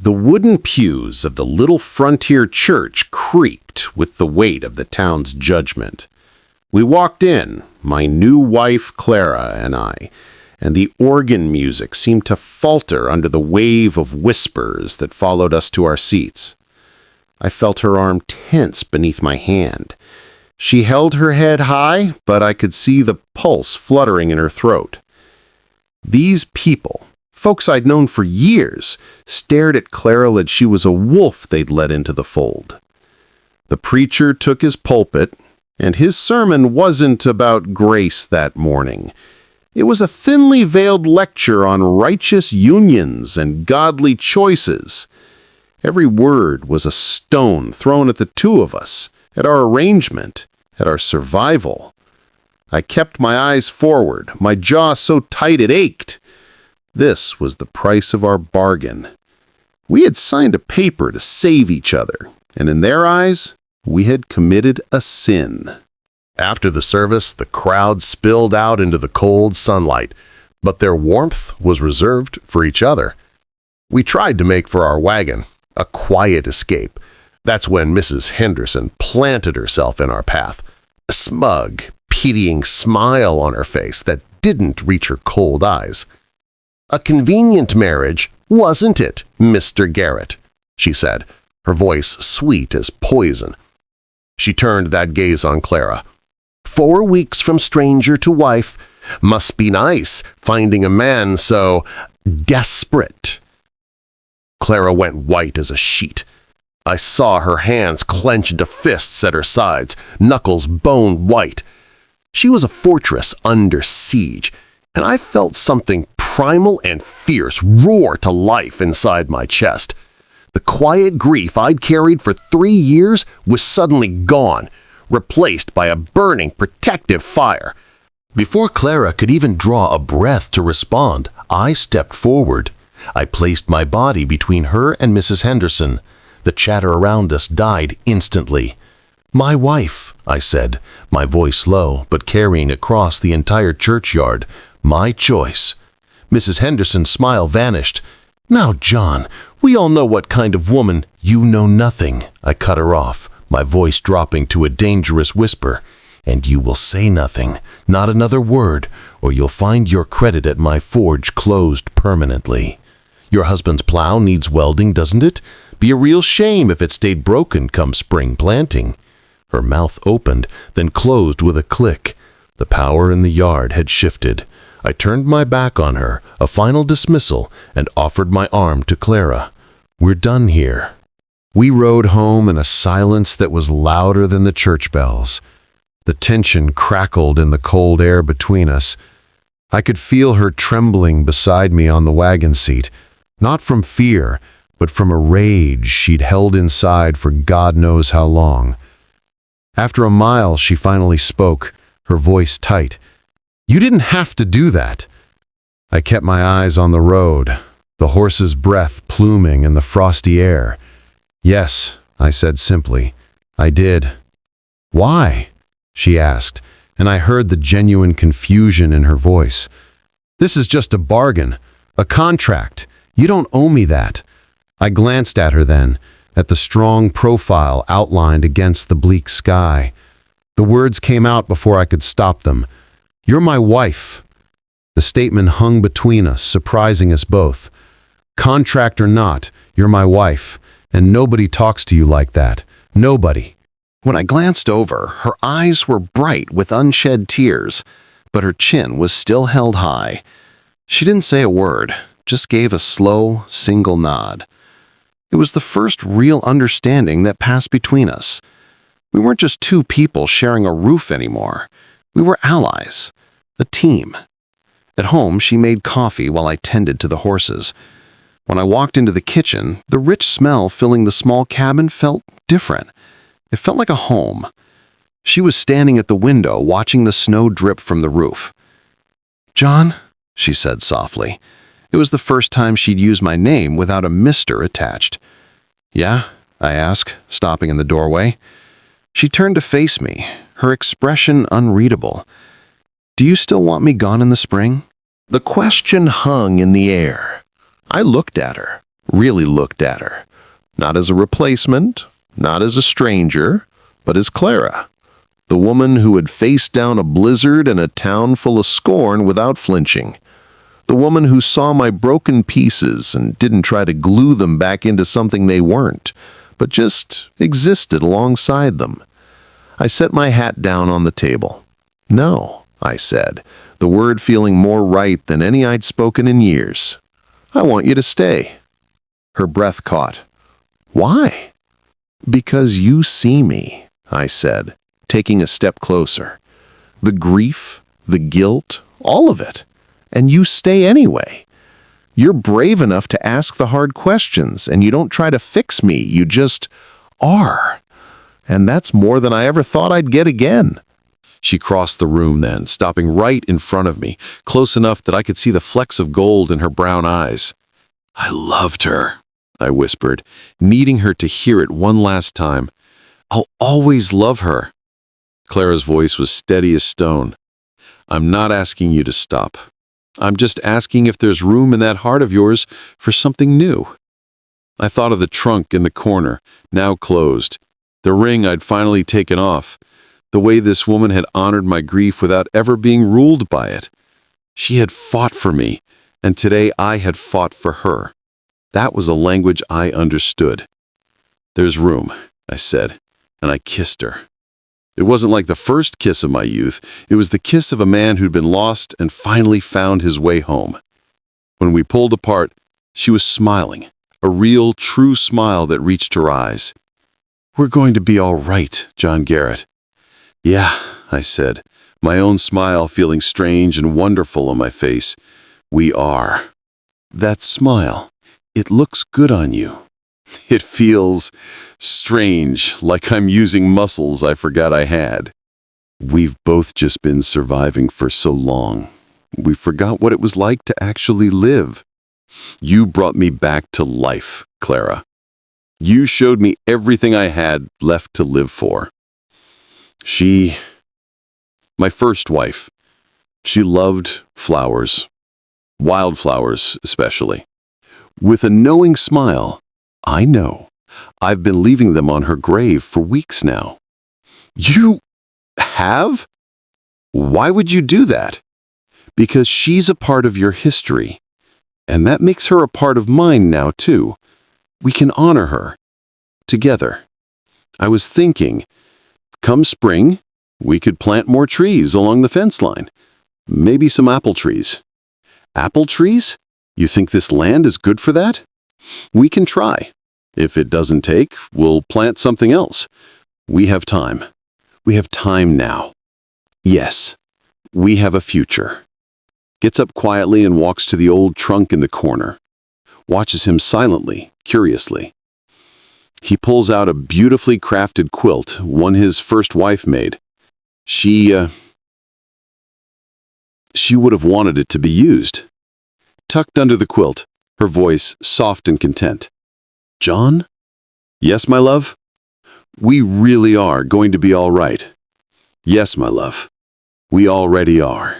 The wooden pews of the little frontier church creaked with the weight of the town's judgment. We walked in, my new wife Clara and I, and the organ music seemed to falter under the wave of whispers that followed us to our seats. I felt her arm tense beneath my hand. She held her head high, but I could see the pulse fluttering in her throat. These people, folks I'd known for years, stared at Clara like she was a wolf they'd let into the fold. The preacher took his pulpit, and his sermon wasn't about grace that morning. It was a thinly veiled lecture on righteous unions and godly choices. Every word was a stone thrown at the two of us, at our arrangement, at our survival. I kept my eyes forward, my jaw so tight it ached. This was the price of our bargain. We had signed a paper to save each other, and in their eyes, we had committed a sin. After the service, the crowd spilled out into the cold sunlight, but their warmth was reserved for each other. We tried to make for our wagon, a quiet escape. That's when Mrs. Henderson planted herself in our path, a smug, pitying smile on her face that didn't reach her cold eyes. "A convenient marriage, wasn't it, Mr. Garrett?" she said, her voice sweet as poison. She turned that gaze on Clara. 4 weeks from stranger to wife. Must be nice, finding a man so desperate. Clara went white as a sheet. I saw her hands clench into fists at her sides, knuckles bone white. She was a fortress under siege, and I felt something primal and fierce roar to life inside my chest. The quiet grief I'd carried for 3 years was suddenly gone, replaced by a burning, protective fire. Before Clara could even draw a breath to respond, I stepped forward. I placed my body between her and Mrs. Henderson. The chatter around us died instantly. "My wife," I said, my voice low but carrying across the entire churchyard. "My choice." Mrs. Henderson's smile vanished. "Now, John, we all know what kind of woman—" "You know nothing," I cut her off, my voice dropping to a dangerous whisper. "And you will say nothing, not another word, or you'll find your credit at my forge closed permanently. Your husband's plow needs welding, doesn't it? Be a real shame if it stayed broken come spring planting." Her mouth opened, then closed with a click. The power in the yard had shifted. I turned my back on her, a final dismissal, and offered my arm to Clara. "We're done here." We rode home in a silence that was louder than the church bells. The tension crackled in the cold air between us. I could feel her trembling beside me on the wagon seat, not from fear, but from a rage she'd held inside for God knows how long. After a mile, she finally spoke, her voice tight. "You didn't have to do that." I kept my eyes on the road, the horse's breath pluming in the frosty air. "Yes," I said simply, "I did." "Why?" she asked, and I heard the genuine confusion in her voice. "This is just a bargain, a contract. You don't owe me that." I glanced at her then, at the strong profile outlined against the bleak sky. The words came out before I could stop them. "You're my wife." The statement hung between us, surprising us both. Contract or not, you're my wife, and nobody talks to you like that. Nobody. When I glanced over, her eyes were bright with unshed tears, but her chin was still held high. She didn't say a word, just gave a slow, single nod. It was the first real understanding that passed between us. We weren't just two people sharing a roof anymore. We were allies, a team. At home, she made coffee while I tended to the horses. When I walked into the kitchen, the rich smell filling the small cabin felt different. It felt like a home. She was standing at the window watching the snow drip from the roof. "John," she said softly. It was the first time she'd used my name without a Mr. attached. "Yeah?" I asked, stopping in the doorway. She turned to face me, her expression unreadable. "Do you still want me gone in the spring?" The question hung in the air. I looked at her, really looked at her. Not as a replacement, not as a stranger, but as Clara, the woman who had faced down a blizzard and a town full of scorn without flinching. The woman who saw my broken pieces and didn't try to glue them back into something they weren't, but just existed alongside them. I set my hat down on the table. "No," I said, the word feeling more right than any I'd spoken in years. "I want you to stay." Her breath caught. "Why?" "Because you see me," I said, taking a step closer. "The grief, the guilt, all of it. And you stay anyway. You're brave enough to ask the hard questions, and you don't try to fix me, you just are. And that's more than I ever thought I'd get again." She crossed the room then, stopping right in front of me, close enough that I could see the flecks of gold in her brown eyes. "I loved her," I whispered, needing her to hear it one last time. "I'll always love her." Clara's voice was steady as stone. "I'm not asking you to stop. I'm just asking if there's room in that heart of yours for something new." I thought of the trunk in the corner, now closed, the ring I'd finally taken off, the way this woman had honored my grief without ever being ruled by it. She had fought for me, and today I had fought for her. That was a language I understood. "There's room," I said, and I kissed her. It wasn't like the first kiss of my youth. It was the kiss of a man who'd been lost and finally found his way home. When we pulled apart, she was smiling, a real, true smile that reached her eyes. "We're going to be all right, John Garrett." "Yeah," I said, my own smile feeling strange and wonderful on my face. "We are." "That smile, it looks good on you." It feels strange, like I'm using muscles I forgot I had. We've both just been surviving for so long. We forgot what it was like to actually live. You brought me back to life, Clara. You showed me everything I had left to live for. My first wife, she loved flowers, wildflowers especially. With a knowing smile, "I know. I've been leaving them on her grave for weeks now." "You have? Why would you do that?" "Because she's a part of your history, and that makes her a part of mine now, too. We can honor her. Together. I was thinking, come spring, we could plant more trees along the fence line. Maybe some apple trees." "Apple trees? You think this land is good for that?" "We can try. If it doesn't take, we'll plant something else. We have time. We have time now. Yes, we have a future." Gets up quietly and walks to the old trunk in the corner. Watches him silently, curiously. He pulls out a beautifully crafted quilt, one his first wife made. She would have wanted it to be used. Tucked under the quilt, her voice soft and content. "John?" "Yes, my love?" "We really are going to be all right." "Yes, my love. We already are."